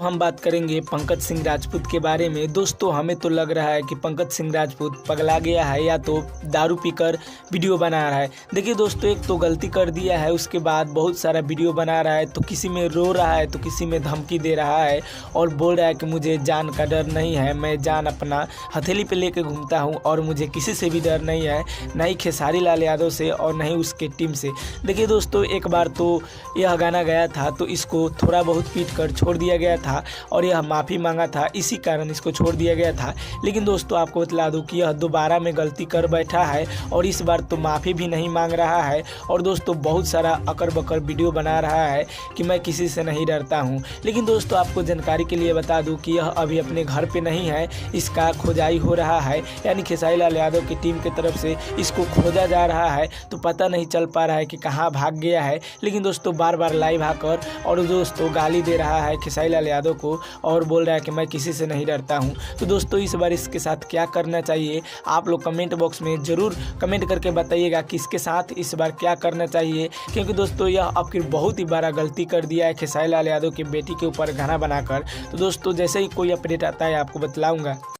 हम बात करेंगे पंकज सिंह राजपूत के बारे में। दोस्तों हमें तो लग रहा है कि पंकज सिंह राजपूत पगला गया है या तो दारू पीकर वीडियो बना रहा है। देखिए दोस्तों, एक तो गलती कर दिया है, उसके बाद बहुत सारा वीडियो बना रहा है, तो किसी में रो रहा है तो किसी में धमकी दे रहा है और बोल रहा है कि मुझे जान का डर नहीं है, मैं जान अपना हथेली पे लेके घूमता हूँ और मुझे किसी से भी डर नहीं है, ना ही खेसारी लाल यादव से और ना ही उसके टीम से। देखिए दोस्तों, एक बार तो यह गाना गया था तो इसको थोड़ा बहुत पीट कर छोड़ दिया गया था और यह माफ़ी मांगा था, इसी कारण इसको छोड़ दिया गया था। लेकिन दोस्तों आपको बतला दूं कि यह दोबारा में गलती कर बैठा है और इस बार तो माफ़ी भी नहीं मांग रहा है और दोस्तों बहुत सारा अकर बकर वीडियो बना रहा है कि मैं किसी से नहीं डरता हूं। लेकिन दोस्तों आपको जानकारी के लिए बता दूं कि यह अभी अपने घर पे नहीं है, इसका खोजाई हो रहा है, यानी खेसारी लाल यादव की टीम की तरफ से इसको खोजा जा रहा है, तो पता नहीं चल पा रहा है कि कहाँ भाग गया है। लेकिन दोस्तों बार बार लाइव आकर और दोस्तों गाली दे रहा है खेसारी लाल यादव को और बोल रहा है कि मैं किसी से नहीं डरता हूं। तो दोस्तों इस बार इसके साथ क्या करना चाहिए, आप लोग कमेंट बॉक्स में ज़रूर कमेंट करके बताइएगा कि इसके साथ इस बार क्या करना चाहिए, क्योंकि दोस्तों यह अब फिर बहुत ही बड़ा गलती कर दिया है खेसारी लाल यादव की बेटी के ऊपर गाना बनाकर। तो दोस्तों जैसे ही कोई अपडेट आता है आपको बतलाऊंगा।